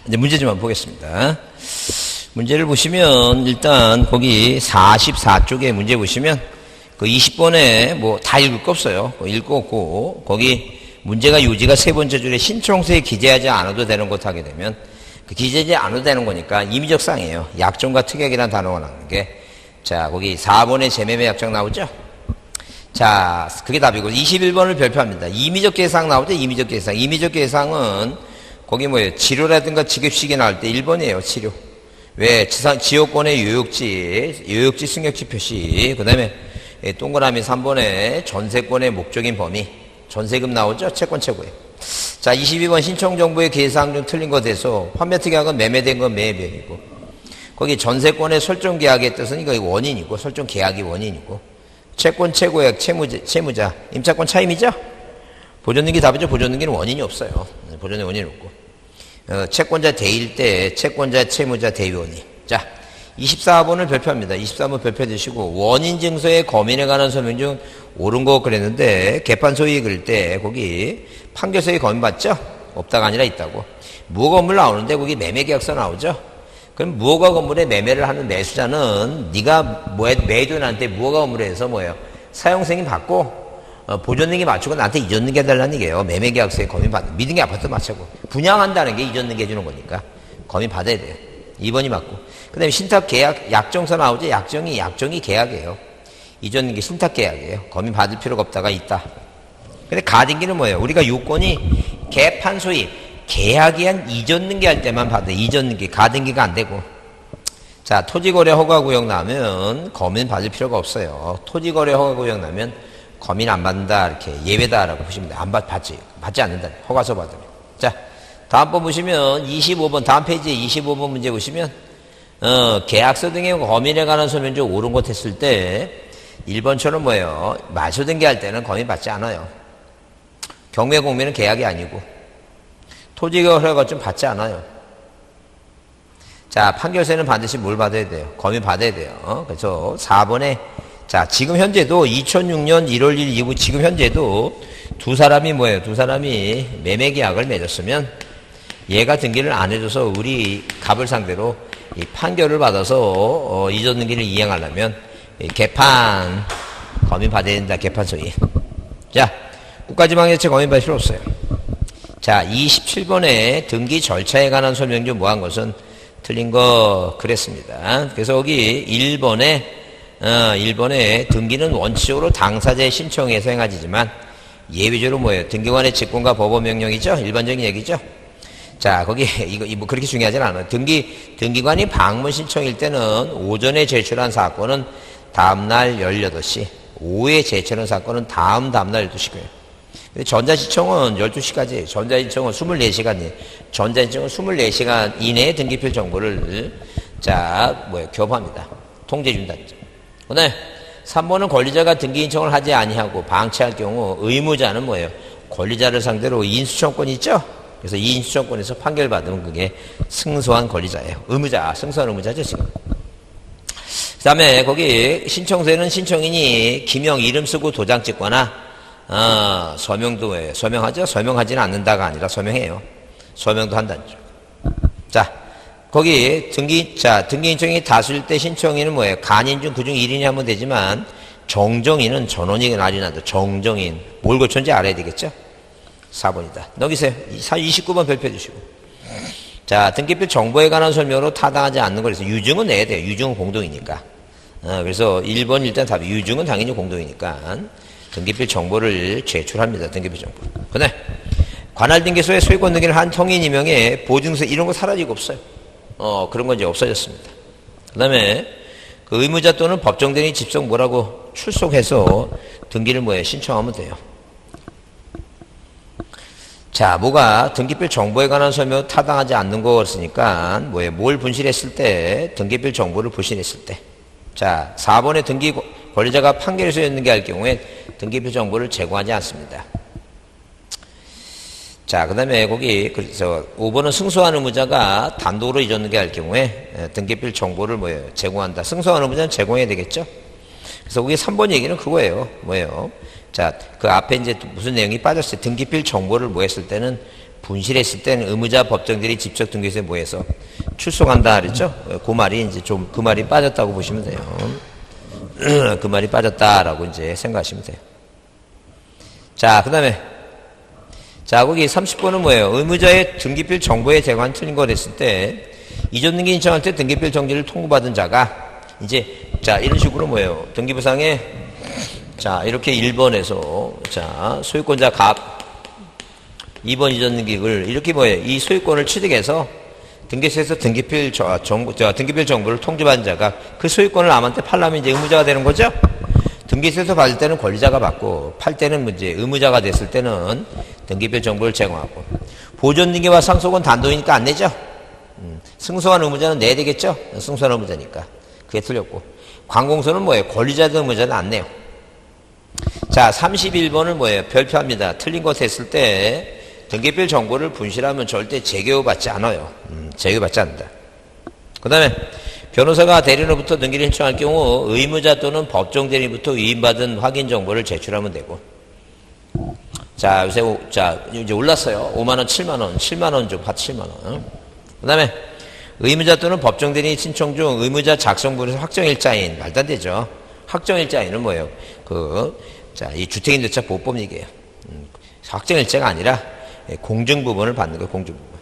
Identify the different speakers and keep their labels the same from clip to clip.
Speaker 1: 이제 문제 좀 한번 보겠습니다. 문제를 보시면 일단 거기 44쪽에 문제 보시면 그 20번에 뭐 다 읽을 거 없어요. 읽고 거기 문제가 요지가 세 번째 줄에 신청서에 기재하지 않아도 되는 것 하게 되면 그 기재하지 않아도 되는 거니까 임의적 사항이에요. 약정과 특약이라는 단어가 나오는 게. 자, 거기 4번에 재매매 약정 나오죠? 자, 그게 답이고 21번을 별표합니다. 임의적 계상 나오죠? 임의적 계상. 임의적 계상은 거기 뭐예요? 치료라든가 직업식이 나올 때 1번이에요. 치료. 왜? 지역권의 요역지 승역지 표시. 그 다음에 동그라미 3번에 전세권의 목적인 범위. 전세금 나오죠? 채권 최고예요. 자, 22번 신청정보의 계상 중 틀린 거 돼서 판매특약은 매매된 건 매매이고 거기 전세권의 설정계약의 뜻은 이거 원인이고 설정계약이 원인이고 채권 최고액 채무자 임차권 차임이죠? 보존등기 답이죠? 보존등기는 원인이 없어요. 보존의 원인이 없고 채권자 대일 때 채권자 채무자 대위원이. 자, 24번을 별표합니다. 24번 별표 드시고 원인 증서의 거민에 관한 설명 중 옳은 거 그랬는데 개판 소위 그럴 때 거기 판결서에 거민 받죠? 없다가 아니라 있다고. 무허가 건물 나오는데 거기 매매계약서 나오죠? 그럼 무허가 건물에 매매를 하는 매수자는 네가 매도인한테 무허가 건물에 서 뭐예요? 사용승인 받고 보존등기 맞추고 나한테 이전등기 해달라는 얘기예요. 매매계약서에 거민 받는. 미등기 아파트 맞추고 분양한다는 게 이전등기 해주는 거니까 거민 받아야 돼요. 2번이 맞고. 그 다음에 신탁계약 약정서 나오죠? 약정이 계약이에요. 이전등기 신탁계약이에요. 거민 받을 필요가 없다가 있다. 근데 가등기는 뭐예요? 우리가 요건이 개판 소위 계약이 한 이전등기 할 때만 받아요. 이전등기, 가등기가 안 되고. 자, 토지거래 허가구역 나면 거민 받을 필요가 없어요. 토지거래 허가구역 나면 거민 안 받는다, 이렇게 예외다라고 보시면 돼요. 받지 않는다. 허가서 받으면. 자, 다음 번 보시면 25번, 다음 페이지에 25번 문제 보시면, 계약서 등의 거민에 관한 설명 중 옳은 것 했을 때, 1번처럼 뭐예요? 말소 등기할 때는 거민 받지 않아요. 경매 공매는 계약이 아니고, 토지거래 허가 좀 받지 않아요. 자, 판결서는 반드시 뭘 받아야 돼요? 거민 받아야 돼요. 그래서 4번에 자, 지금 현재도 2006년 1월 1일 이후 지금 현재도 두 사람이 뭐예요? 두 사람이 매매 계약을 맺었으면 얘가 등기를 안 해줘서 우리 갑을 상대로 이 판결을 받아서 이전 등기를 이행하려면 개판 거민 받아야 된다. 개판 소위. 자, 국가지방자치 거민 받을 필요 없어요. 자, 27번에 등기 절차에 관한 설명 중 뭐한 것은 틀린 거 그랬습니다. 그래서 여기 1번에 등기는 원칙적으로 당사자의 신청에 의해서 행하지만 예외적으로 뭐예요? 등기관의 직권과 법원명령이죠? 일반적인 얘기죠? 자, 거기 이거 뭐 그렇게 중요하진 않아요. 등기관이 방문 신청일 때는 오전에 제출한 사건은 다음날 18시, 오후에 제출한 사건은 다음날 12시고요. 전자신청은 12시까지, 전자신청은 24시간이에요. 전자신청은 24시간 이내에 등기필 정보를, 교부합니다. 통지해준다. 그 다음에 3번은 권리자가 등기 신청을 하지 아니하고 방치할 경우 의무자는 뭐예요? 권리자를 상대로 인수청권이 있죠? 그래서 이 인수청권에서 판결받으면 그게 승소한 권리자예요. 승소한 의무자죠, 지금. 그 다음에 거기 신청서에는 신청인이 기명 이름 쓰고 도장 찍거나 서명도 왜? 서명하죠? 서명하지는 않는다가 아니라 서명해요. 서명도 한다죠. 자, 거기 등기 신청이 다수일 때 신청인은 뭐예요? 간인 중 그중 1인이 하면 되지만 정정인은 전원이 날인한다. 정정인. 뭘 고쳤는지 알아야 되겠죠? 4번이다. 넘기세요. 29번 별표 주시고. 자, 등기필 정보에 관한 설명으로 타당하지 않는 거라서 유증은 내야 돼요. 유증은 공동이니까. 그래서 1번 일단 답이 유증은 당연히 공동이니까 등기필 정보를 제출합니다. 등기필 정보. 그다음에 관할등기소에 소유권 등기를 한 통인 임명에 보증서 이런 거 사라지고 없어요. 그런 건 이제 없어졌습니다. 그 다음에 그 의무자 또는 법정대리 집속 뭐라고 출석해서 등기를 신청하면 돼요. 자, 등기필 정보에 관한 설명 타당하지 않는 거였으니까 뭘 분실했을 때, 등기필 정보를 분실했을 때. 자, 4번에 등기 권리자가 판결에서 있는게 할 경우에 등기필 정보를 제공하지 않습니다. 자, 그 다음에 그래서 5번은 승소한 의무자가 단독으로 이전등기 할 경우에 등기필 정보를 제공한다. 승소한 의무자는 제공해야 되겠죠? 그래서 거기 3번 얘기는 그거예요. 자, 그 앞에 이제 무슨 내용이 빠졌어요. 등기필 정보를 했을 때는 분실했을 때는 의무자 법정들이 직접 등기소에 모여서 출소한다 그랬죠? 그 말이 이제 좀 그 말이 빠졌다고 보시면 돼요. 그 말이 빠졌다라고 이제 생각하시면 돼요. 자, 그 다음에 자, 거기 30번은 뭐예요? 의무자의 등기필 정보에 대관 틀린 거 됐을 때 이전 등기 신청할 때 등기필 정지를 통보받은 자가 이제 자, 이런 식으로 뭐예요? 등기부상에 자, 이렇게 1번에서 자, 소유권자 갑 2번 이전 등기를 이렇게 뭐예요? 이 소유권을 취득해서 등기소에서 등기필 정보를 통지받은 자가 그 소유권을 남한테 팔려면 이제 의무자가 되는 거죠? 등기소에서 받을 때는 권리자가 받고 팔 때는 이제 의무자가 됐을 때는 등기필 정보를 제공하고 보존 등기와 상속은 단독이니까 안 내죠? 승소한 의무자는 내야 되겠죠? 승소한 의무자니까. 그게 틀렸고. 관공서는 뭐예요? 권리자든 의무자는 안 내요. 자, 31번은 뭐예요? 별표합니다. 틀린 것 했을 때 등기필 정보를 분실하면 절대 재교받지 않아요. 재교받지 않는다. 그 다음에 변호사가 대리인으로부터 등기를 신청할 경우 의무자 또는 법정 대리인부터 위임받은 확인 정보를 제출하면 되고. 자, 요새 이제 올랐어요. 5만원, 7만원, 7만원 좀, 7만원. 그 다음에 의무자 또는 법정 대리인 신청 중 의무자 작성분에서 확정일자인, 말도 안 되죠. 확정일자인은 뭐예요? 이 주택임대차 보호법 얘기예요. 확정일자가 아니라 공증부분을 받는 거예요, 공증부분.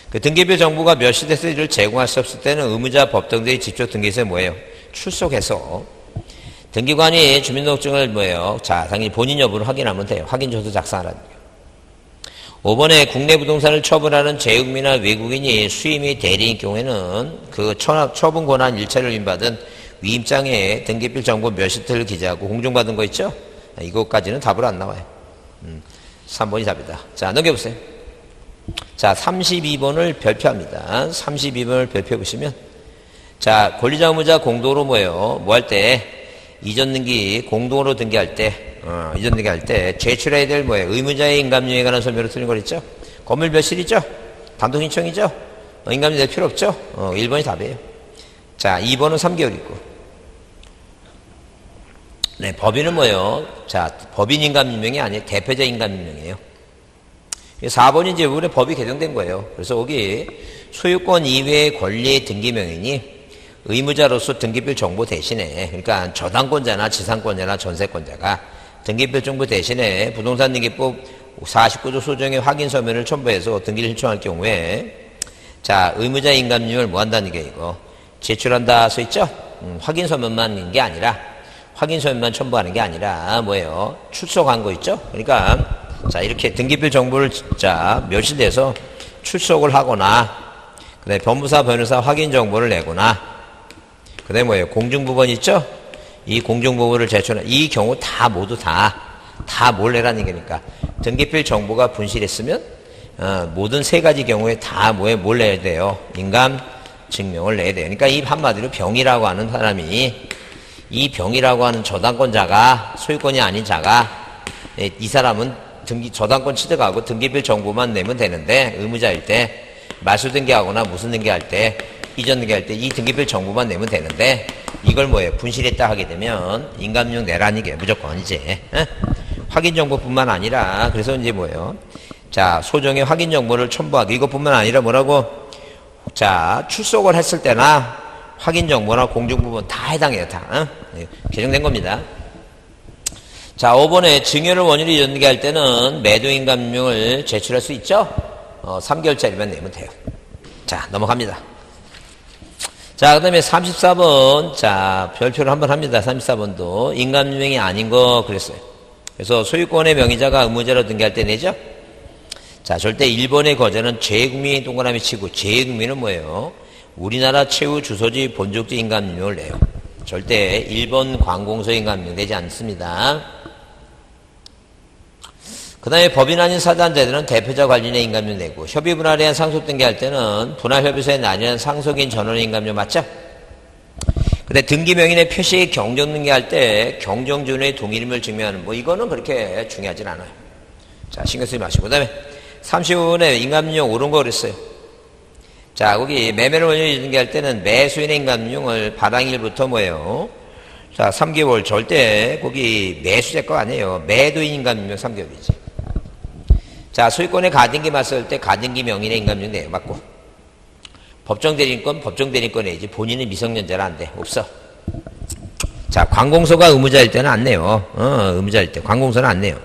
Speaker 1: 그 등기표 정보가 몇 시 돼서 이를 제공할 수 없을 때는 의무자 법정대리 직접 등기소에 뭐예요? 출석해서 등기관이 주민등록증을 뭐예요? 자, 당연히 본인 여부를 확인하면 돼요. 확인조서 작성하라는 거예요. 5번에 국내 부동산을 처분하는 재외국민이나 외국인이 수임 및 대리인 경우에는 그 처분 권한 일차를 위임받은 위임장에 등기필 정보 몇 시트를 기재하고 공증받은 거 있죠? 이것까지는 답으로 안 나와요. 3번이 답이다. 자, 넘겨보세요. 자, 32번을 별표합니다. 32번을 별표해 보시면 자, 권리자 의무자 공동으로 뭐예요? 뭐 할 때 이전 등기 공동으로 등기할 때 이전 등기할 때 제출해야 될 뭐예요? 의무자의 인감유예에 관한 설명으로 틀린 거 있죠? 건물 몇 실이죠? 단독 신청이죠? 인감유 낼 필요 없죠? 1번이 답이에요. 자, 2번은 3개월이고 네, 법인은 뭐예요? 자, 법인 인감유명이 아니에요. 대표자 인감유명이에요. 4번이 이제 이번에 법이 개정된 거예요. 그래서 여기 소유권 이외의 권리의 등기명인이 의무자로서 등기필 정보 대신에, 그러니까 저당권자나 지상권자나 전세권자가 등기필 정보 대신에 부동산 등기법 49조 소정의 확인 서면을 첨부해서 등기를 신청할 경우에 자, 의무자 인감률을 뭐 한다는 게 이거 제출한다 써 있죠? 확인 서면만인 게 아니라 확인 서면만 첨부하는 게 아니라 뭐예요? 출석한 거 있죠? 그러니까 자, 이렇게 등기필 정보를 자, 며칠 돼서 출석을 하거나 그다음에 변부사 변호사 확인 정보를 내거나 그다음에 뭐예요? 공증부번 있죠? 이 공증부번을 제출한 이 경우 다 모두 다 뭘 내라는 거니까 등기필 정보가 분실했으면 모든 세 가지 경우에 다 뭘 내야 돼요? 인감 증명을 내야 돼요. 그러니까 이 한마디로 병이라고 하는 사람이 이 병이라고 하는 저당권자가 소유권이 아닌 자가 이 사람은 저당권 취득하고 등기필 정보만 내면 되는데 의무자일 때 말소 등기하거나 무슨 등기할 때 이전 등기할 때 이 등기필 정보만 내면 되는데 이걸 뭐예요? 분실했다 하게 되면 인감용 내라는 게 무조건 이제 확인 정보뿐만 아니라 그래서 이제 뭐예요? 자, 소정의 확인 정보를 첨부하기 이것뿐만 아니라 뭐라고? 자, 출석을 했을 때나 확인 정보나 공증 부분 다 해당해요. 다 개정된 겁니다. 자, 5번에 증여를 원인으로 연기할 때는 매도인감명을 제출할 수 있죠? 3개월짜리만 내면 돼요. 자, 넘어갑니다. 자, 그 다음에 34번. 자, 별표를 한번 합니다. 34번도. 인감유명이 아닌 거 그랬어요. 그래서 소유권의 명의자가 의무자로 등기할 때 내죠? 자, 절대 1번의 거제는 재국민 동그라미 치고 재국민은 뭐예요? 우리나라 최후 주소지 본적지 인감유명을 내요. 절대 1번 관공서 인감유명 되지 않습니다. 그 다음에 법인 아닌 사단자들은 대표자 관련의 인감료 내고 협의 분할에 대한 상속 등기할 때는 분할협의소에 나뉘는 상속인 전원의 인감료 맞죠? 근데 등기명인의 표시에 경정 등기할 때 경정전의 동일임을 증명하는 뭐 이거는 그렇게 중요하진 않아요. 자, 신경 쓰지 마시고. 그 다음에 35번에 인감료 옳은 거 그랬어요. 자, 거기 매매를 원인으로 등기할 때는 매수인의 인감료를 받당일부터 뭐예요? 자, 3개월 절대 거기 매수자 거 아니에요. 매도인 인감료 3개월이지. 자, 소유권의 가등기 맞설 때 가등기 명의의 인감증 내요. 맞고. 법정 대리인권, 법정 대리인권 내야지. 본인은 미성년자라 안 돼. 없어. 자, 관공서가 의무자일 때는 안 내요. 의무자일 때. 관공서는 안 내요.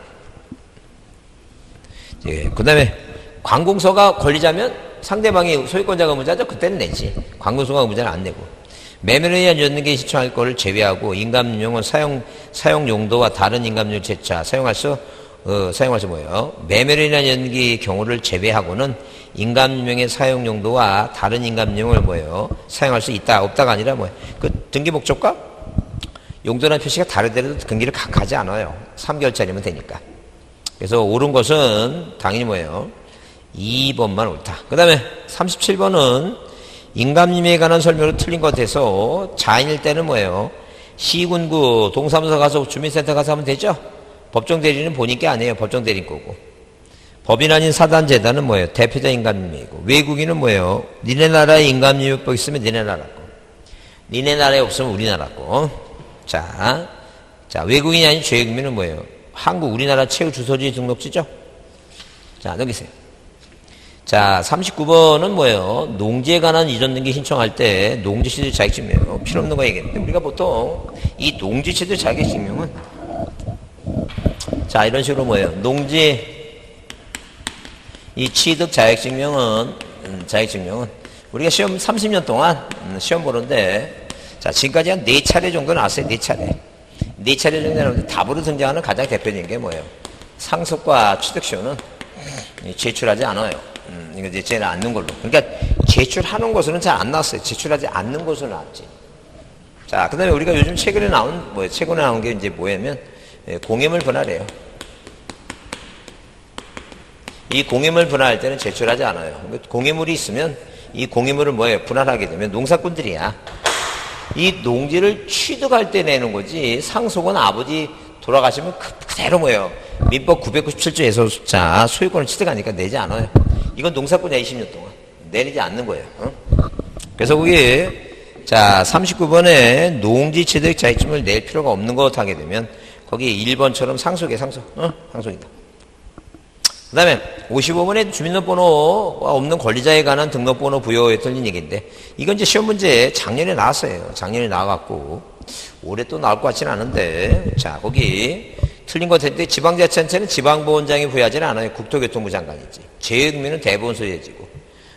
Speaker 1: 예, 그 다음에 관공서가 걸리자면 상대방이 소유권자가 의무자죠? 그때는 내지. 관공서가 의무자는 안 내고. 매매를 위한 연등기 신청할 거를 제외하고 인감용은 사용 용도와 다른 인감용 재차 사용할 수 뭐예요? 매매를 위한 연등기 경우를 제외하고는 인감용의 사용 용도와 다른 인감용을 뭐예요? 사용할 수 있다, 없다가 아니라 뭐예요? 그 등기 목적과 용도라는 표시가 다르더라도 등기를 각하지 않아요. 3개월짜리면 되니까. 그래서 옳은 것은 당연히 뭐예요? 2번만 옳다. 그 다음에 37번은 인감림에 관한 설명으로 틀린 것 같아서 자인일 때는 뭐예요? 시군구 동사무소 가서 주민센터 가서 하면 되죠? 법정 대리는 본인께 아니에요. 법정 대리인 거고. 법인 아닌 사단재단은 뭐예요? 대표자 인감림이고. 외국인은 뭐예요? 니네 나라에 인감림법 있으면 니네 나라 거. 니네 나라에 없으면 우리나라 거. 자, 외국인이 아닌 죄국민은 뭐예요? 한국, 우리나라 최후 주소지 등록지죠? 자, 넘기세요. 자, 39번은 뭐예요? 농지에 관한 이전 등기 신청할 때 농지취득 자격증명 필요 없는 거 얘기했는데 우리가 보통 이 농지취득 자격증명은 자, 이런 식으로 뭐예요? 농지 이 취득 자격증명은 우리가 시험 30년 동안 시험 보는데 자, 지금까지 한 4차례 정도 나왔어요. 4차례. 4차례 정도 나왔는데 답으로 등장하는 가장 대표적인 게 뭐예요? 상속과 취득시효는 제출하지 않아요. 이거 제출하지 않는 걸로. 그러니까 제출하는 것으로는 잘 안 나왔어요. 제출하지 않는 것으로 나왔지. 자, 그 다음에 우리가 요즘 최근에 나온 게 이제 뭐냐면, 공예물 분할이에요. 이 공예물 분할할 때는 제출하지 않아요. 공예물이 있으면 이 공예물을 뭐예요? 분할하게 되면 농사꾼들이야. 이 농지를 취득할 때 내는 거지, 상속은 아버지 돌아가시면 그대로 뭐예요? 민법 997조에서 숫자 소유권을 취득하니까 내지 않아요. 이건 농사꾼이야. 20년 동안 내리지 않는 거예요. 그래서 거기 자 39번에 농지 취득 자격증을 낼 필요가 없는 것 하게 되면 거기 1번처럼 상속이야. 상속이다. 그 다음에 55번에 주민등록번호가 없는 권리자에 관한 등록번호 부여에 틀린 얘기인데 이건 이제 시험 문제 작년에 나왔어요. 작년에 나와갖고 올해 또 나올 것 같지는 않은데 자 거기 틀린 것 같은데 지방자치단체는 지방보훈장이 부여하지는 않아요. 국토교통부 장관이지. 재의국민은 대보훈 소유지고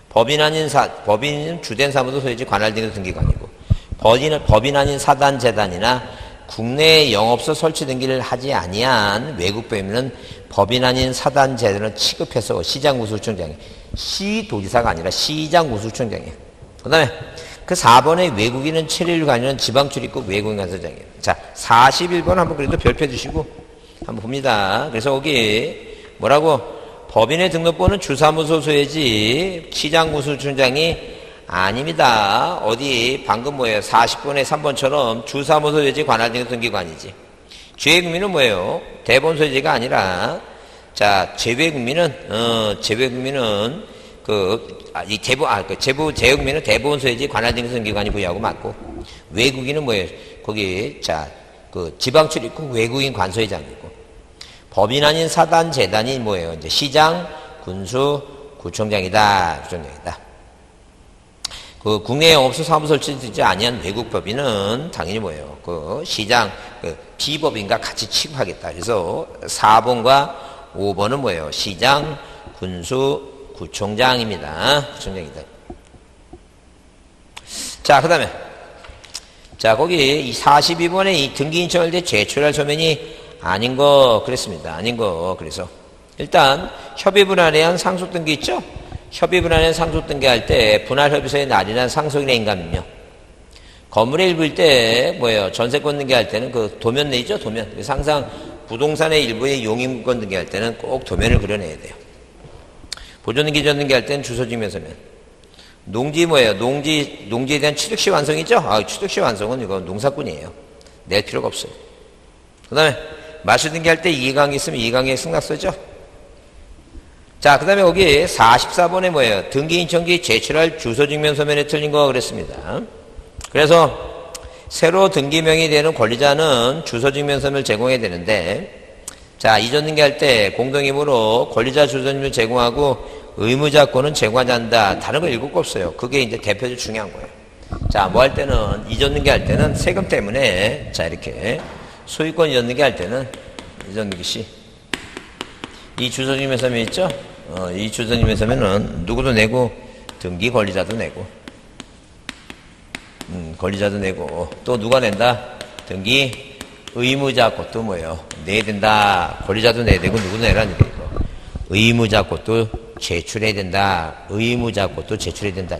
Speaker 1: 법인은 주된 사무소 소유지 관할 등의 등기관이고 법인 아닌 사단 재단이나 국내 영업소 설치 등기를 하지 아니한 외국 법인은 법인 아닌 사단 재단을 취급해서 시장 우수청장이 시도지사가 아니라 시장 우수청장이에요. 그 다음에 그 4번에 외국인은 7일 관여는 지방 출입국 외국인 간사장이에요. 자 41번 한번 그래도 별표 주시고 한번 봅니다. 그래서 거기 뭐라고 법인의 등록번호는 주사무소 소유지 시장 우수청장이 아닙니다. 어디 방금 뭐예요? 40번에 3번처럼 주사무소 소유지 관할 등의 등기관이지. 재외국민은 뭐예요? 대본 소유지가 아니라 자 재외국민은 재외국민은 대본 소유지 관할 등의 등기관이 부여하고 맞고 외국인은 뭐예요? 거기 그 지방 출입국 외국인 관소회장이고 법인 아닌 사단 재단이 뭐예요? 이제 시장, 군수, 구청장이다. 그 국내 영업소 사무소 설치되지 아니한 외국 법인은 당연히 뭐예요? 그 시장, 그 비법인과 같이 취급하겠다. 그래서 4번과 5번은 뭐예요? 시장, 군수, 구청장입니다. 구청장이다. 자, 그 다음에 자, 거기 이 42번에 이 등기 신청할 때 제출할 서면이 아닌 거 그랬습니다. 아닌 거. 그래서 일단 협의 분할에 한 상속 등기 있죠? 협의 분할에 상속 등기할 때 분할 협의서에 날인한 상속인의 인감임령. 건물의 일부일 때 뭐예요? 전세권 등기할 때는 그 도면 내죠? 도면. 그래서 항상 부동산의 일부의 용의물권 등기할 때는 꼭 도면을 그려내야 돼요. 보존등기 전등기할 때는 주소증명서면. 농지 뭐예요? 농지에 대한 취득시 완성이죠? 취득시 완성은 이거 농사꾼이에요. 낼 필요가 없어요. 그 다음에 마실 등기할 때 이해관계 있으면 이해관계 승낙서죠? 자, 그 다음에 여기 44번에 뭐예요? 등기 신청기 제출할 주소증명서면에 틀린 거 그랬습니다. 그래서 새로 등기명이 되는 권리자는 주소증명서면을 제공해야 되는데 자, 이전등기 할 때 공동임으로 권리자 주소님을 제공하고 의무자권은 제공하지 않는다. 다른 거 읽을 거 없어요. 그게 이제 대표적으로 중요한 거예요. 자, 뭐 할 때는, 이전등기 할 때는 세금 때문에, 자, 이렇게 소유권 이전등기 할 때는, 이전등기 시. 이 주소님의 서면 있죠? 이 주소님의 서면은 누구도 내고, 등기 권리자도 내고, 권리자도 내고, 또 누가 낸다? 등기 의무자 것도 뭐예요? 내야 된다. 권리자도 내야 되고, 누구도 내라는 얘기고. 의무자 것도 제출해야 된다. 의무자 것도 제출해야 된다.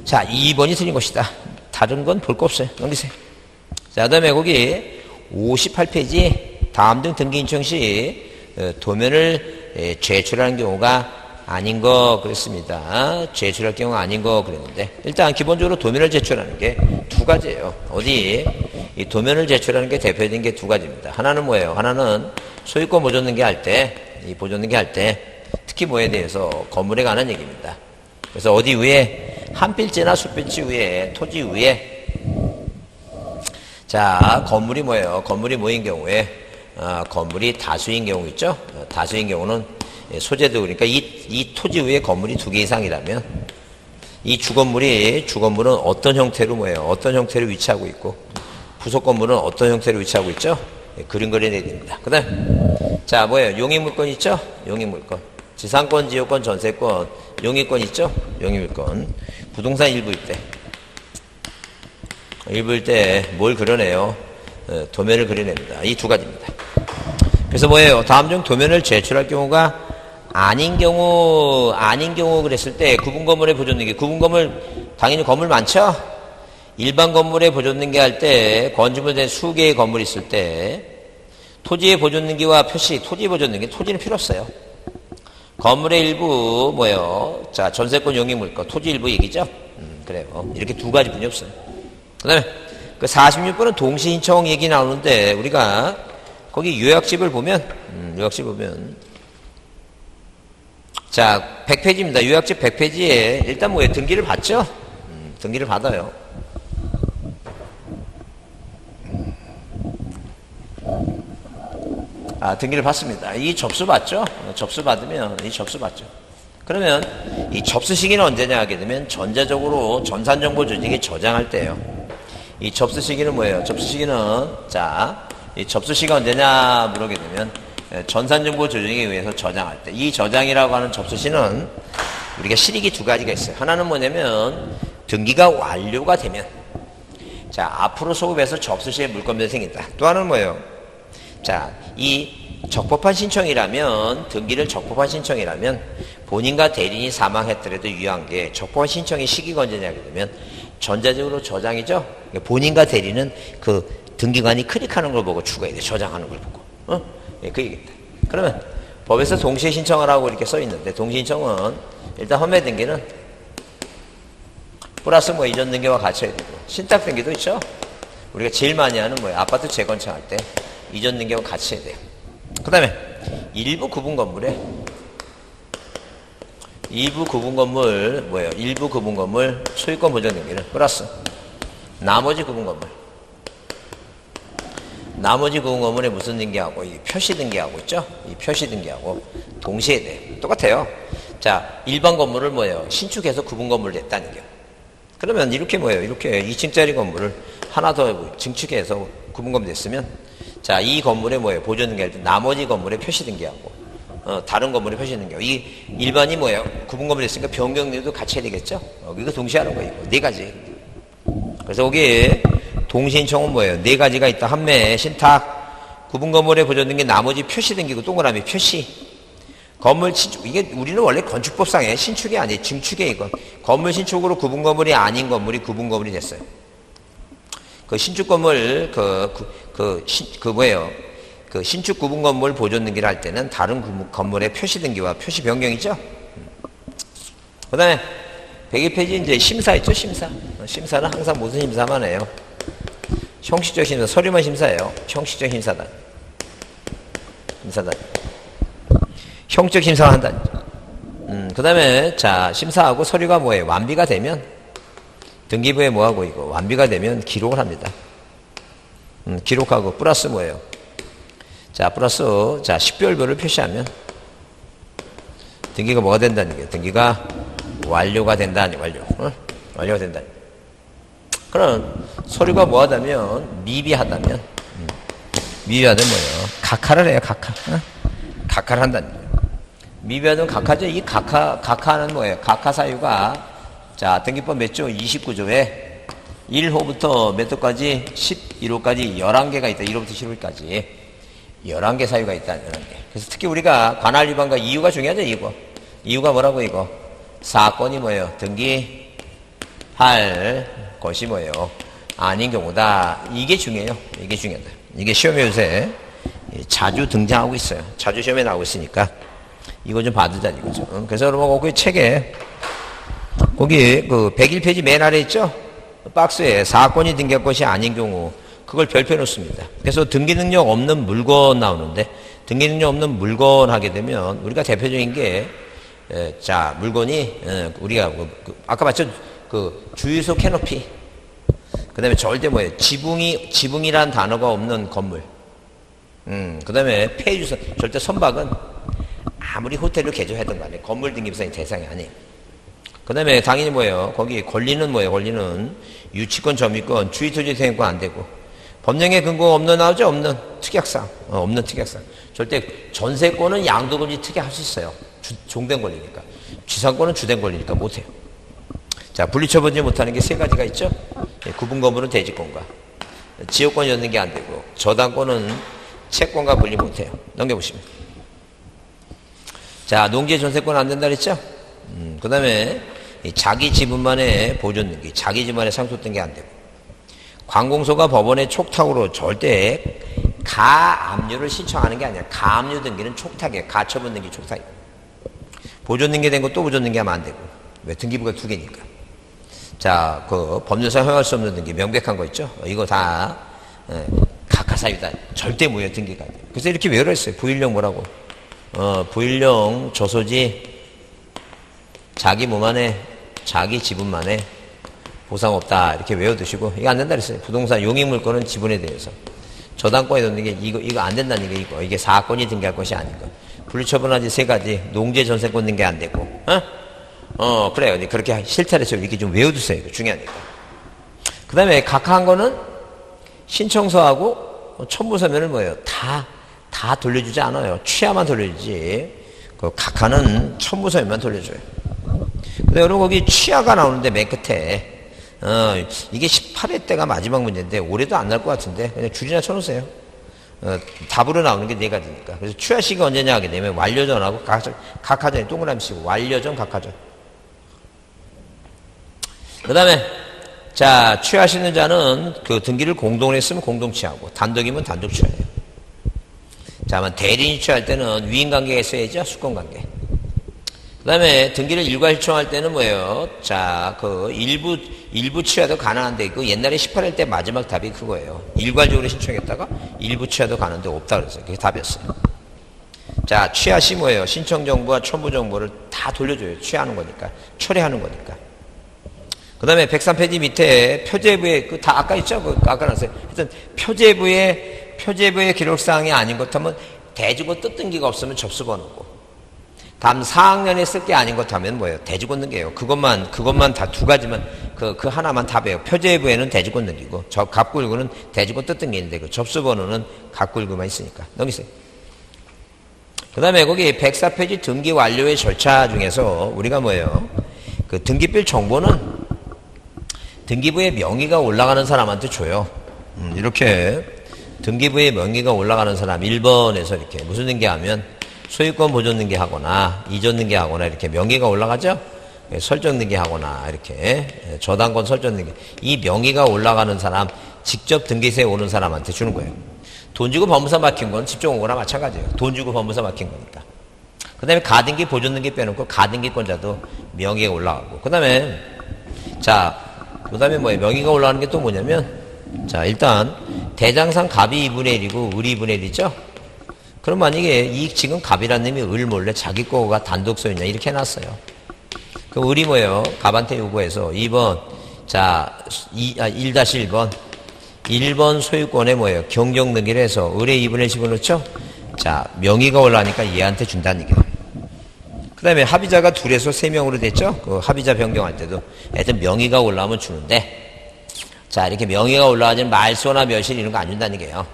Speaker 1: 자, 2번이 틀린 것이다. 다른 건 볼 거 없어요. 넘기세요. 자, 그 다음에 거기 58페이지 다음 등 등기 인청 시 도면을 제출하는 경우가 아닌 거 그랬습니다. 제출할 경우가 아닌 거 그랬는데 일단 기본적으로 도면을 제출하는 게 두 가지예요. 어디? 이 도면을 제출하는 게 대표적인 게 두 가지입니다. 하나는 뭐예요? 하나는 소유권 보존등기 할 때, 이 보존등기 할 때 특히 뭐에 대해서 건물에 관한 얘기입니다. 그래서 어디 위에 한 필지나 수필지 위에 토지 위에 자 건물이 뭐예요? 건물이 뭐인 경우에 건물이 다수인 경우 있죠? 다수인 경우는 소재도 그러니까 이 토지 위에 건물이 2개 이상이라면 이 주건물은 어떤 형태로 뭐예요? 어떤 형태로 위치하고 있고 부속 건물은 어떤 형태로 위치하고 있죠? 그림 그려내야 됩니다. 그 다음 자 뭐예요? 용익물권 있죠? 용익물권 지상권, 지역권, 전세권 용익권 있죠? 용익물권 부동산 일부일 때 뭘 그려내요? 도면을 그려냅니다. 이 두 가지입니다. 그래서 뭐예요? 다음 중 도면을 제출할 경우가 아닌 경우 그랬을 때 구분 건물의 보존등기 구분 건물 당연히 건물 많죠? 일반 건물의 보존등기 할 때 건축물된 수개의 건물이 있을 때 토지의 보존등기와 표시 토지 보존등기 토지는 필요 없어요. 건물의 일부 뭐예요? 자 전세권 용익물권 토지 일부 얘기죠? 그래요. 이렇게 두 가지뿐이 없어요. 그 다음에 그 46번은 동시신청 얘기 나오는데 우리가 거기 요약집을 보면 자 100페이지입니다. 요약집 100페이지에 일단 뭐예요? 등기를 받죠? 등기를 받아요. 등기를 받습니다. 이 접수 받죠? 접수 받으면 이 접수 받죠. 그러면 이 접수 시기는 언제냐 하게 되면 전자적으로 전산정보 조직에 저장할 때예요. 이 접수 시기는 뭐예요? 접수 시기는 자, 이 접수 시기가 언제냐 물어게 되면 전산정보 조정에 의해서 저장할 때 이 저장이라고 하는 접수 시는 우리가 실익이 두 가지가 있어요. 하나는 뭐냐면 등기가 완료가 되면 자 앞으로 소급해서 접수 시에 물건들이 생긴다. 또 하나는 뭐예요? 자, 이 적법한 신청이라면 등기를 적법한 신청이라면 본인과 대리인이 사망했더라도 유효한 게 적법한 신청의 시기가 언제냐게 되면 전자적으로 저장이죠. 본인과 대리는 그 등기관이 클릭하는 걸 보고 추가해야 돼. 저장하는 걸 보고. 예, 그 얘기입니다. 그러면 법에서 동시에 신청하라고 이렇게 써 있는데 동시에 신청은 일단 헌매 등기는 플러스 뭐 이전 등기와 같이 해야 되고 신탁 등기도 있죠. 우리가 제일 많이 하는 뭐예요? 아파트 재건축할 때 이전 등기와 같이 해야 돼요. 그 다음에 일부 구분 건물 뭐예요? 일부 구분 건물 소유권 보존 등기를 플러스 나머지 구분 건물에 무슨 등기하고 이 표시 등기하고 있죠? 이 표시 등기하고 동시에 해야 돼요. 똑같아요. 자, 일반 건물을 뭐예요? 신축해서 구분 건물을 냈다는 얘기예요. 그러면 이렇게 뭐예요? 이렇게 2층짜리 건물을 하나 더 증축해서 구분 건물 냈으면 자, 이 건물에 뭐예요? 보존 등기할 때 나머지 건물에 표시 등기하고 다른 건물에 표시 등기하고 이 일반이 뭐예요? 구분 건물 냈으니까 변경도 같이 해야 되겠죠? 이거 동시에 하는 거예요. 네 가지. 그래서 거기 동시신청은 뭐예요? 네 가지가 있다. 판매, 신탁, 구분 건물에 보존 등기, 나머지 표시 등기고 동그라미 표시. 건물 신축, 이게 우리는 원래 건축법상에 신축이 아니에요. 증축이에요, 이건. 건물 신축으로 구분 건물이 아닌 건물이 구분 건물이 됐어요. 그 신축 건물, 뭐예요? 그 신축 구분 건물 보존 등기를 할 때는 다른 건물의 표시 등기와 표시 변경이죠? 그 다음에 101페이지 이제 심사 있죠, 심사. 심사는 항상 무슨 심사만 해요? 형식적 심사, 서류만 심사예요. 형식적 심사단. 형식 심사를 한다. 그 다음에, 자, 심사하고 서류가 뭐예요? 완비가 되면, 등기부에 뭐하고 이거, 완비가 되면 기록을 합니다. 기록하고, 플러스 뭐예요? 자, 플러스, 자, 식별별을 표시하면 등기가 뭐가 된다는 게 등기가 완료가 된다니, 완료. 완료가 된다니. 그럼 서류가 뭐하다면, 미비하다면, 미비하다면 뭐예요? 각하를 해요, 각하. 각하를 한다는 거예요. 미비하다면 각하죠. 이 각하는 뭐예요? 각하 사유가, 자, 등기법 몇 조? 29조에 1호부터 몇 호까지? 11호까지 11개가 있다. 1호부터 11호까지. 11개 사유가 있다. 11개. 그래서 특히 우리가 관할 위반과 이유가 중요하죠, 이거. 이유가 뭐라고, 이거? 사건이 뭐예요? 등기할 것이 뭐예요? 아닌 경우다. 이게 중요해요. 이게 중요하다. 이게 시험에 요새 자주 등장하고 있어요. 자주 시험에 나오고 있으니까 이거 좀 봐두자, 이거죠. 그래서 여러분, 그 책에 거기 그 101페이지 맨 아래 있죠? 박스에 사건이 등기할 것이 아닌 경우 그걸 별표해 놓습니다. 그래서 등기 능력 없는 물건 나오는데 등기 능력 없는 물건 하게 되면 우리가 대표적인 게 자, 물건이 우리가 아까 봤죠? 그 주유소 캐노피, 그 다음에 절대 뭐예요? 지붕이란 단어가 없는 건물, 그 다음에 폐유선, 절대 선박은 아무리 호텔을 개조하든 간에 건물 등기부상의 대상이 아니에요. 그 다음에 당연히 뭐예요? 거기 권리는 뭐예요? 권리는 유치권, 점유권, 주의토지소유권 안 되고 법령에 근거 없는 나오죠? 없는 특약상, 없는 특약상. 절대 전세권은 양도금지 특약할 수 있어요. 종된 권리니까. 지상권은 주된 권리니까 못해요. 자, 분리처분지 못하는 게 세 가지가 있죠? 구분거물은 대지권과 지역권이 얻는 게 안 되고 저당권은 채권과 분리 못해요. 넘겨보시면. 자, 농지의 전세권 안 된다 그랬죠? 그 다음에 자기 지분만의 보존 등기, 자기 지분만의 상속 등기 안 되고 관공서가 법원의 촉탁으로 절대 가압류를 신청하는 게 아니야. 가압류 등기는 촉탁이에요. 가처분 등기 촉탁이에요. 보존 등기 된 거 또 보존 등기 하면 안 되고. 왜? 등기부가 두 개니까. 자, 그 법률상 허용할 수 없는 등기 명백한 거 있죠? 이거 다 각하사유다. 절대 무효 등기가 안 돼요. 그래서 이렇게 외우라 했어요. 부일령 뭐라고? 부일령 저소지 자기 몸안에 자기 지분만에 보상 없다. 이렇게 외워두시고 이거 안 된다 그랬어요. 부동산 용익물권은 지분에 대해서 저당권에 넣는 게 이거 안 된다는 게 이게 사건이 등기할 것이 아닌 거. 분리처분하지 세 가지. 농지 전세권 등기 안 되고. 그래요. 그렇게 실타래서 이렇게 좀 외워두세요. 이거 중요하니까. 그 다음에 각하한 거는 신청서하고 첨부서면을 뭐예요? 다 돌려주지 않아요. 취하만 돌려주지. 그 각하는 첨부서면만 돌려줘요. 근데 여러분 거기 취하가 나오는데 맨 끝에 이게 18회 때가 마지막 문제인데 올해도 안 날 것 같은데 그냥 줄이나 쳐놓으세요. 답으로 나오는 게 네 가지니까. 그래서 취하 시기가 언제냐 하게 되면 완료전하고 각하전이 동그라미 치고 완료전 각하전. 그 다음에 자, 취하시는 자는 그 등기를 공동으로 했으면 공동 취하고 단독이면 단독 취하예요. 자, 대리인이 취할 때는 위임관계가 있어야죠. 수권관계. 그 다음에 등기를 일괄 신청할 때는 뭐예요? 자, 그 일부 취하도 가능한데, 그 옛날에 18일 때 마지막 답이 그거예요. 일괄적으로 신청했다가 일부 취하도 가능한데 없다 그랬어요. 그게 답이었어요. 자, 취하시 뭐예요? 신청 정보와 첨부 정보를 다 돌려줘요. 취하는 거니까. 처리하는 거니까. 그 다음에 103페이지 밑에 표제부에, 다 아까 있죠? 아까 나왔어요. 하여튼 표제부의 기록사항이 아닌 것 하면 대주고 뜻등기가 없으면 접수번호고. 다음 4학년에 쓸 게 아닌 것 하면 뭐예요? 대주권 등기예요. 그것만 다 두 가지만, 그 하나만 답이에요. 표제부에는 대주권 등기고, 갑구일구는 대주권 뜻등기인데, 그 접수번호는 갑구일구만 있으니까. 넘기세요. 그 다음에 거기 104페이지 등기 완료의 절차 중에서 우리가 뭐예요? 그 등기필 정보는 등기부의 명의가 올라가는 사람한테 줘요. 이렇게 등기부의 명의가 올라가는 사람 1번에서 이렇게 무슨 등기하면 소유권 보존 등기하거나 이전 등기하거나 이렇게 명의가 올라가죠. 설정 등기하거나 이렇게 저당권 설정 등기. 이 명의가 올라가는 사람 직접 등기소에 오는 사람한테 주는 거예요. 돈 주고 법무사 맡긴 건 직접 온 거나 마찬가지예요. 돈 주고 법무사 맡긴 거니까. 그 다음에 가등기 보존 등기 빼놓고 가등기권자도 명의가 올라가고. 그 다음에 뭐예요? 명의가 올라가는 게 또 뭐냐면 자, 일단 대장상 갑이 2분의 1이고 을이 2분의 1이죠. 그럼 만약에 지금 갑이라는 놈이 을 몰래 자기 거가 단독 소유냐 이렇게 해놨어요. 그럼 을이 뭐예요? 갑한테 요구해서 2번 자 1-1번 1번 소유권에 뭐예요? 경정 등기를 해서 을에 2분의 10을 넣죠? 자, 명의가 올라가니까 얘한테 준다는 얘기예요. 그 다음에 합의자가 둘에서 3명으로 됐죠? 그 합의자 변경할 때도. 하여튼 명의가 올라오면 주는데, 자, 이렇게 명의가 올라가지는 말소나 멸실 이런 거 안 준다는 얘기예요.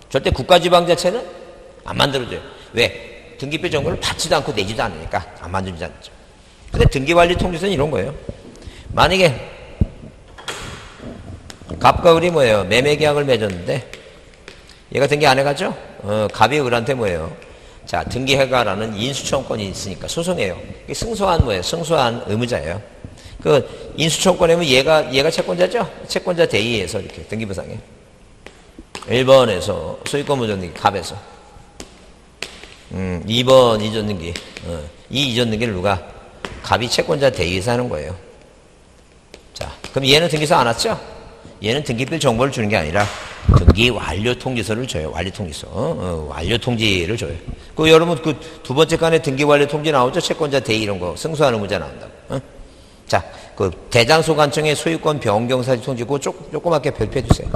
Speaker 1: 절대 국가지방자치는 안 만들어줘요. 왜? 등기표 정보를 받지도 않고 내지도 않으니까 안 만들어주잖아요. 근데 등기관리통지서는 이런 거예요. 만약에 갑과 을이 뭐예요? 매매계약을 맺었는데 얘가 등기 안 해가죠? 갑이 을한테 뭐예요? 자, 등기해가라는 인수청권이 있으니까 소송해요. 이게 승소한 뭐예요? 승소한 의무자예요. 그 인수청권이면 얘가 채권자죠? 채권자 대의에서 이렇게 등기부상에 1번에서 소유권 무전등기 갑에서 2번 이전등기 이 이전등기를 누가? 갑이 채권자 대의에서 하는 거예요. 자, 그럼 얘는 등기소 안 왔죠? 얘는 등기필 정보를 주는 게 아니라 등기 완료 통지서를 줘요. 완료 통지서. 완료 통지를 줘요. 그 여러분 그 두 번째 칸에 등기 완료 통지 나오죠? 채권자 대의 이런 거. 승소하는 의무자 나온다고. 자, 그 대장소관청의 소유권 변경 사실 통지 그거 조그맣게 별표해 주세요.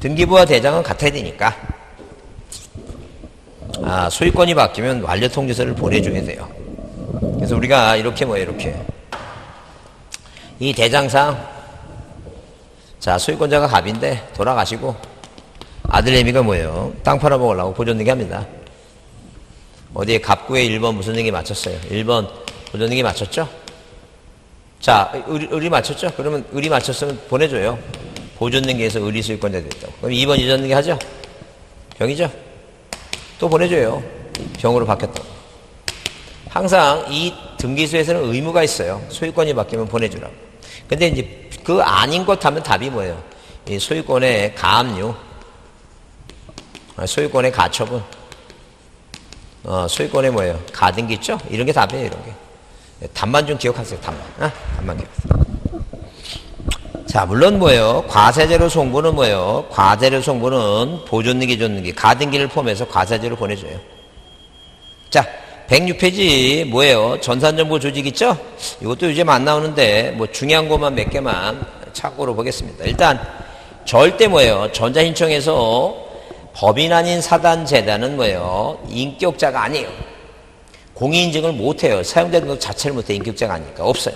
Speaker 1: 등기부와 대장은 같아야 되니까. 아, 소유권이 바뀌면 완료 통지서를 보내줘야 돼요. 그래서 우리가 이렇게 이렇게. 이 대장상 자, 소유권자가 갑인데 돌아가시고 아들 애미가 뭐예요? 땅 팔아먹으려고 보존등기 합니다. 어디에 갑구에 1번 무슨 등기 맞췄어요? 1번 보존등기 맞췄죠? 자, 을이 맞췄죠? 그러면 을이 맞췄으면 보내줘요. 보존등기에서 을이 소유권자 됐다고. 그럼 2번 이전등기 하죠? 병이죠? 또 보내줘요. 병으로 바뀌었다고. 항상 이 등기소에서는 의무가 있어요. 소유권이 바뀌면 보내주라고. 근데 이제 그 아닌 것 하면 답이 뭐예요? 이 소유권의 가압류, 소유권의 가처분, 소유권의 뭐예요? 가등기 있죠? 이런 게 답이에요, 이런 게. 답만 좀 기억하세요, 답만. 답만 기억하세요. 자, 물론 뭐예요? 과세제로 송부는 뭐예요? 과세제로 송부는 보존등기, 존등기, 가등기를 포함해서 과세제로 보내줘요. 자, 106페이지 뭐예요? 전산정보 조직 있죠? 이것도 요즘 안 나오는데 뭐 중요한 것만 몇 개만 참고로 보겠습니다. 일단 절대 뭐예요? 전자신청에서 법인 아닌 사단재단은 뭐예요? 인격자가 아니에요. 공인인증을 못해요. 사용자 등록 자체를 못해. 인격자가 아니니까 없어요.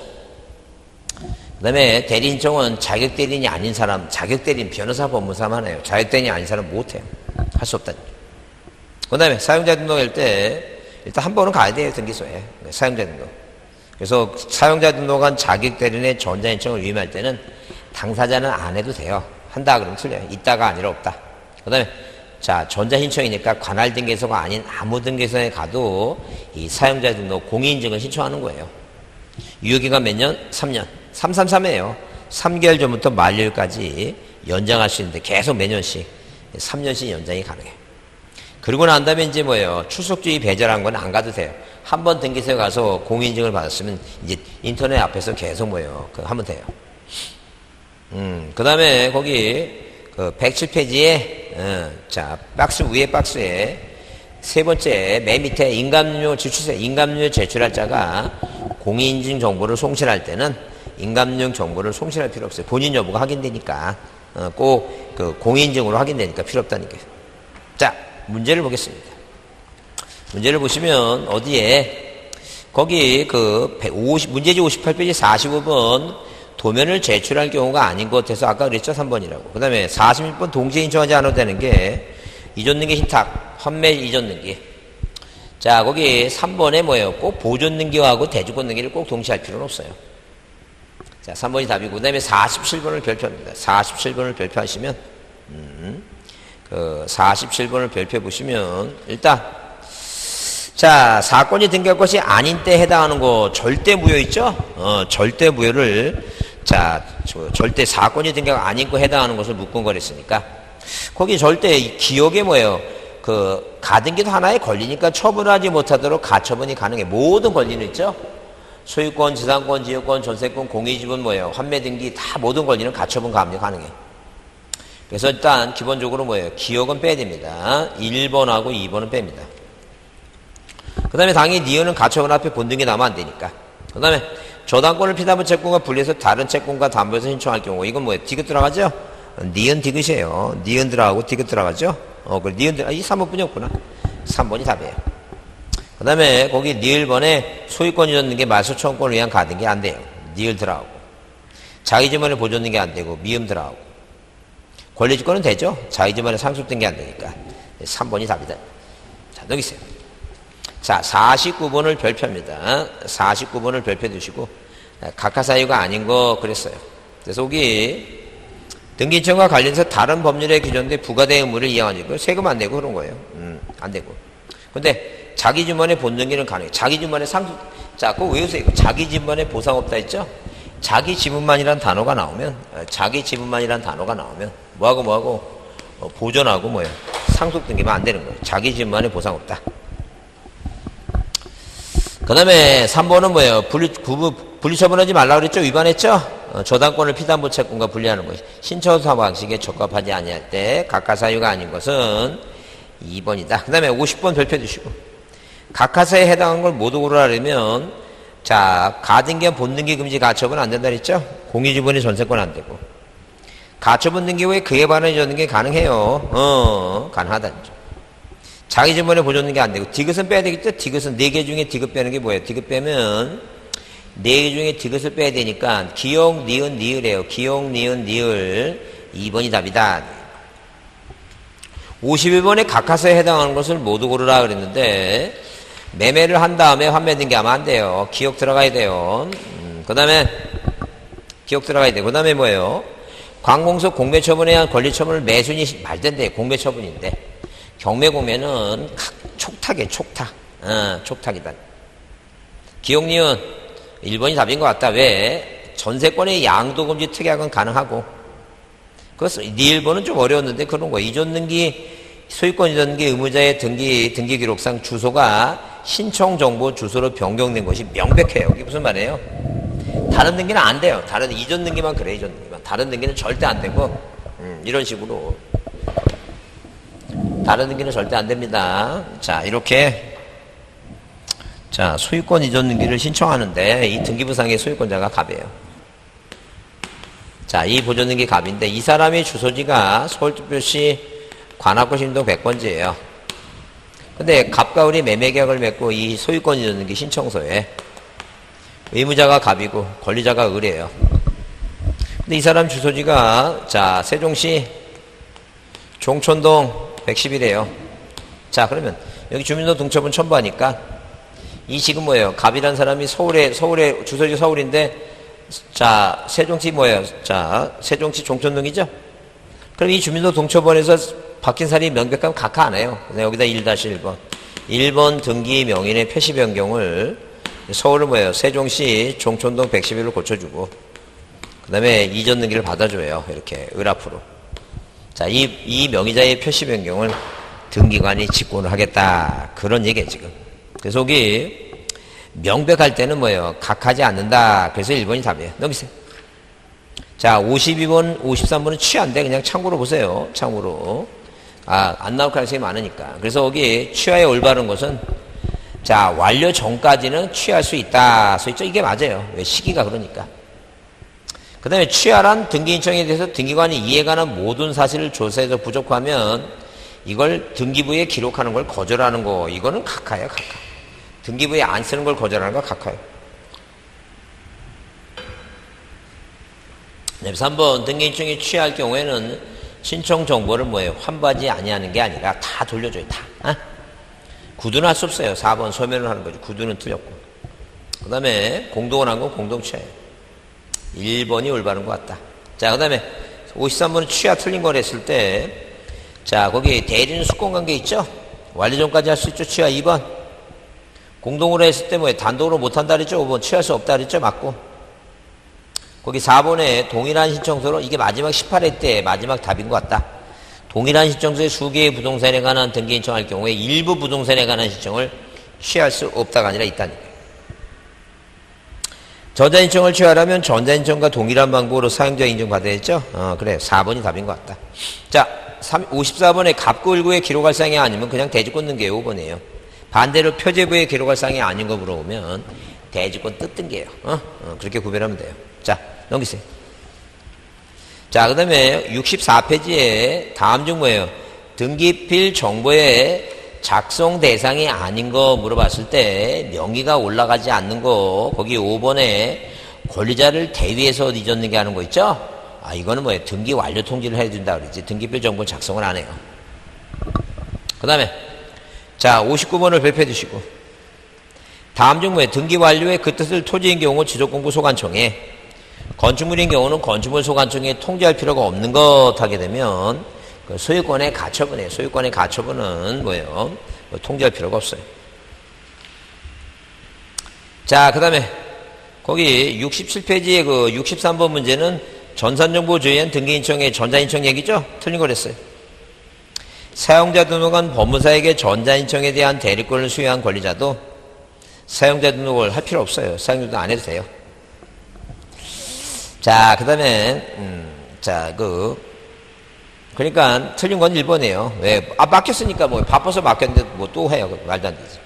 Speaker 1: 그 다음에 대리인청은 자격대리인이 아닌 사람, 자격대리인 변호사 법무사만 하네요. 자격대리인이 아닌 사람 못해요. 할 수 없다. 그 다음에 사용자 등록할 때 일단 한 번은 가야 돼요, 등기소에. 사용자 등록. 그래서 사용자 등록한 자격대리인의 전자인청을 위임할 때는 당사자는 안 해도 돼요. 한다 그러면 틀려요. 있다가 아니라 없다. 그 다음에 자, 전자신청이니까 관할 등기소가 아닌 아무 등기소에 가도 이 사용자 등록 공인인증을 신청하는 거예요. 유효기간 몇 년? 3년. 333이에요. 3개월 전부터 만료일까지 연장할 수 있는데 계속 매년씩 3년씩 연장이 가능해요. 그러고 난 다음에 이제 뭐예요? 출석주의 배제란 건 안 가도 돼요. 한 번 등기소에 가서 공인인증을 받았으면 이제 인터넷 앞에서 계속 뭐예요? 하면 돼요. 그 다음에 거기 그 107페이지에 자, 박스 위에 박스에 세 번째 맨 밑에 인감료 제출세, 인감료 제출할 자가 공인인증 정보를 송신할 때는 인감용 정보를 송신할 필요 없어요. 본인 여부가 확인되니까 꼭 그 공인인증으로 확인되니까 필요 없다는 거예요. 자, 문제를 보겠습니다. 문제를 보시면 어디에 거기 그 문제지 58페이지 45번 도면을 제출할 경우가 아닌 것 같아서 아까 그랬죠? 3번이라고. 그 다음에 46번 동시에 인정하지 않아도 되는 게 이전등기 신탁, 환매 이전등기. 자, 거기 3번에 뭐예요? 꼭 보존등기하고 대주권등기를 꼭 동시에 할 필요는 없어요. 자, 3번이 답이고, 그 다음에 47번을 별표합니다. 47번을 별표하시면, 그 47번을 별표해 보시면, 일단, 자, 사건이 등기할 것이 아닌 때 해당하는 거, 절대 무효 있죠? 절대 무효를, 자, 절대 사건이 등기가 아닌 거 해당하는 것을 묶은거랬으니까, 거기 절대 기억에 뭐예요? 그, 가등기도 하나에 걸리니까 처분하지 못하도록 가처분이 가능해. 모든 권리는 있죠? 소유권, 지상권, 지역권, 전세권, 공유지분 뭐예요? 환매 등기 다 모든 권리는 가처분 가압류 가능해. 그래서 일단 기본적으로 뭐예요? 기억은 빼야 됩니다. 1번하고 2번은 뺍니다. 그 다음에 당연히 니은은 가처분 앞에 본등기 나면 안 되니까. 그 다음에 저당권을 피담은 채권과 분리해서 다른 채권과 담보해서 신청할 경우 이건 뭐예요? 디귿 들어가죠? 니은 디귿이에요. 니은 들어가고 디귿 들어가죠? 그 니은 이 3번뿐이 없구나. 3번이 답이에요. 그 다음에 거기 니을번에 소유권이 줬는 게 말소청권을 위한 가등기 안 돼요. 니을 들어가고. 자기지만에 보존는 게 안 되고, 미음 들어가고. 권리주권은 되죠? 자기지만에 상속된 게 안 되니까. 3번이 답이다. 자, 여기 있어요. 자, 49번을 별표입니다. 49번을 별표 두시고, 각하사유가 아닌 거 그랬어요. 그래서 여기 등기인청과 관련해서 다른 법률에 규정된 부가된 의무를 이행하니까 세금 안 내고 그런 거예요. 안 되고. 근데 자기 주머니에 본등기는 가능해요. 자기 주머니에 상속, 자, 그거 외우세요. 자기 주머니에 보상 없다 했죠? 자기 지분만이란 단어가 나오면, 자기 지분만이란 단어가 나오면, 뭐하고, 보존하고 뭐예요? 상속 등기만 안 되는 거예요. 자기 지분만에 보상 없다. 그 다음에 3번은 뭐예요? 분리처분하지 말라고 그랬죠? 위반했죠? 저당권을 피담보 채권과 분리하는 것. 신청사 방식에 적합하지 아니할 때 각하사유가 아닌 것은 2번이다. 그 다음에 50번 별표 주시고. 각하사유에 해당한 걸 모두 고르라면, 자, 가등기와 본등기 금지 가처분 안 된다 그랬죠? 공유지분의 전세권 안 되고. 가처분 등기 후에 그에 반해 줬는 게 가능해요. 가능하다죠. 자기 지분에 보존는 게 안 되고, 디귿은 빼야 되겠죠? 디귿은 4개 중에 디귿 빼는 게 뭐예요? 디귿 빼면 4개 중에 디귿을 빼야 되니까 기역, 니은, 니을이에요. 기역, 니은, 니을 2번이 답이다. 51번에 각하사에 해당하는 것을 모두 고르라 그랬는데 매매를 한 다음에 환매등기하면 안 돼요. 기역 들어가야 돼요. 그 다음에 기역 들어가야 돼요. 그 다음에 뭐예요? 관공서 공매처분에 의한 권리처분을 매순이 말된대. 공매처분인데 경매공매는 촉탁이에요. 촉탁. 촉탁이다. 기역, 니은 1번이 답인 것 같다. 왜? 전세권의 양도금지 특약은 가능하고 그것은 니일번은 좀 어려웠는데 그런 거예요. 이전등기 소유권 이전등기 의무자의 등기 기록상 주소가 신청정보 주소로 변경된 것이 명백해요. 이게 무슨 말이에요? 다른 등기는 안 돼요. 다른 이전 등기만 그래. 이전 등기만. 다른 등기는 절대 안 되고 이런 식으로 다른 등기는 절대 안 됩니다. 자, 이렇게 자, 소유권 이전 등기를 신청하는데 이 등기부상의 소유권자가 갑이에요. 자, 이 보존 등기 갑인데 이 사람의 주소지가 서울특별시 관악구 신동 100번지예요. 근데 갑과 을이 매매계약을 맺고 이 소유권 이전 등기 신청서에 의무자가 갑이고 권리자가 을이에요. 근데 이 사람 주소지가 자, 세종시 종촌동 110이래요. 자, 그러면 여기 주민등록 등초분 첨부하니까 이 지금 뭐예요? 갑이라는 사람이 서울에 주소지 서울인데 자, 세종시 뭐예요? 자, 세종시 종촌동이죠? 그럼 이 주민등록 동초번에서 바뀐 사람이 명백하면 각하 안 해요. 그래서 여기다 1-1번. 1번 등기 명인의 표시 변경을 서울은 뭐예요? 세종시 종촌동 111로 고쳐주고 그 다음에 이전 등기를 받아줘요. 이렇게 을 앞으로. 자, 이 명의자의 표시 변경을 등기관이 직권을 하겠다. 그런 얘기예요, 지금. 그래서 여기 명백할 때는 뭐예요? 각하지 않는다. 그래서 1번이 답이에요. 넘기세요. 자, 52번, 53번은 취하인데 그냥 참고로 보세요. 참고로. 안 나올 가능성이 많으니까. 그래서 여기 취하의 올바른 것은 자, 완료 전까지는 취할 수 있다. 써있죠? 이게 맞아요. 왜? 시기가 그러니까. 그 다음에 취하란 등기인청에 대해서 등기관이 이에 관한 모든 사실을 조사해서 부족하면 이걸 등기부에 기록하는 걸 거절하는 거. 이거는 각하예요, 각하. 등기부에 안 쓰는 걸 거절하는 거 각하예요. 3번 등기인청이 취할 경우에는 신청 정보를 뭐예요? 환부하지 아니하는 게 아니라 다 돌려줘요. 다. 구두는 할 수 없어요. 4번 소멸을 하는 거죠. 구두는 틀렸고. 그 다음에 공동을 한 건 공동 취하예요. 1번이 올바른 것 같다. 자, 그 다음에 53번은 취하 틀린 걸 했을 때 자, 거기 대리는 수권관계 있죠? 완료 전까지 할 수 있죠? 취하 2번. 공동으로 했을 때 뭐예요? 단독으로 못한다 그랬죠? 5번 취할 수 없다 그랬죠? 맞고. 거기 4번에 동일한 신청서로 이게 마지막 18회 때 마지막 답인 것 같다. 동일한 신청서에 수개의 부동산에 관한 등기 신청할 경우에 일부 부동산에 관한 신청을 취할 수 없다가 아니라 있다니까. 전자신청을 취하려면 전자신청과 동일한 방법으로 사용자 인증받아야 했죠? 그래. 4번이 답인 것 같다. 자, 54번에 갑구일구에 기록할 사항이 아니면 그냥 대지권 등기예요. 5번이에요. 반대로 표제부에 기록할 사항이 아닌 거 물어보면 대지권 뜻 등기예요. 그렇게 구별하면 돼요. 자, 넘기세요. 자, 그 다음에 64페이지에 다음 중 뭐예요? 등기필 정보의 작성 대상이 아닌 거 물어봤을 때 명의가 올라가지 않는 거, 거기 5번에 권리자를 대위해서 잊었는게 하는 거 있죠? 아, 이거는 뭐예요? 등기 완료 통지를 해준다 그러지. 등기필 정보 작성을 안 해요. 그 다음에 자, 59번을 발표해 주시고, 다음 중 뭐예요? 등기 완료의 그 뜻을 토지인 경우 지적공고 소관청에, 건축물인 경우는 건축물 소관청에 통지할 필요가 없는 것 하게 되면 그 소유권의 가처분이에요. 소유권의 가처분은 뭐예요? 통지할 필요가 없어요. 자, 그 다음에 거기 67페이지에 그 63번 문제는 전산정보 조회한 등기인청의 전자인청 얘기죠? 틀린 거랬어요. 사용자 등록한 법무사에게 전자인청에 대한 대리권을 수여한 권리자도 사용자 등록을 할 필요 없어요. 사용자 등록 안 해도 돼요. 자, 그 다음에, 그러니까 틀린 건 1번이에요. 왜? 아, 맡겼으니까 뭐, 바빠서 맡겼는데 뭐 또 해요. 말도 안 되지.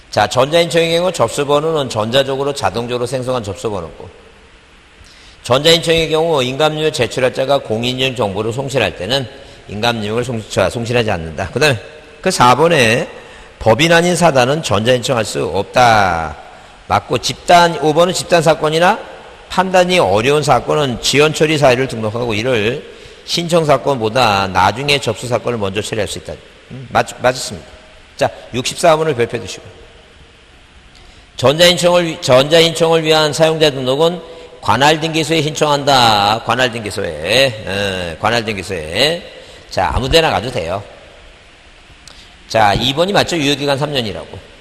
Speaker 1: 자, 전자인청의 경우 접수번호는 전자적으로 자동적으로 생성한 접수번호고, 전자인청의 경우 인감증을 제출할 자가 공인인증 정보를 송실할 때는 인감증을 송실하지 않는다. 그 다음에 그 4번에 법인 아닌 사단은 전자인청할 수 없다. 맞고, 5번은 집단 사건이나 판단이 어려운 사건은 지연 처리 사유를 등록하고 이를 신청 사건보다 나중에 접수 사건을 먼저 처리할 수 있다. 맞았습니다. 자, 64번을 발표해 주시고, 전자인청을 위한 사용자 등록은 관할등기소에 신청한다. 관할등기소에. 자, 아무데나 가도 돼요. 자, 2번이 맞죠? 유효기간 3년이라고.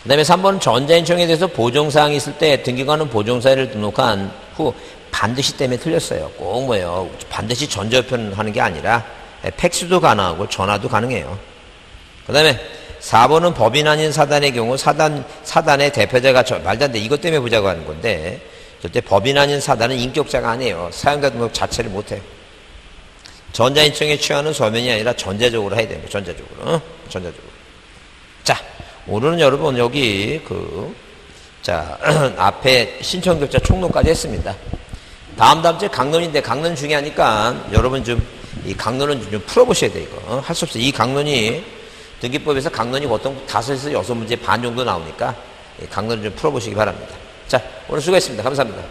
Speaker 1: 그 다음에 3번은 전자인청에 대해서 보정사항이 있을 때 등기관은 보정사유를 등록한 후 반드시 때문에 틀렸어요. 꼭 뭐예요? 반드시 전자우편하는 게 아니라 팩스도 가능하고 전화도 가능해요. 그 다음에 4번은 법인 아닌 사단의 경우 사단의 대표자가 말도 안 돼. 이것 때문에 보자고 하는 건데, 절대 법인 아닌 사단은 인격자가 아니에요. 사용자 등록 자체를 못해요. 전자인청에 취하는 서면이 아니라 전자적으로 해야 됩니다. 전자적으로. 자, 오늘은 여러분 여기 앞에 신청격자 총론까지 했습니다. 다음 주에 강론인데, 강론 중요하니까 여러분 이 강론은 좀 풀어보셔야 돼요. 이거. 할 수 없어요. 이 강론이 등기법에서 강론이 보통 5에서 6문제 반 정도 나오니까 강론을 좀 풀어보시기 바랍니다. 자, 오늘 수고했습니다. 감사합니다.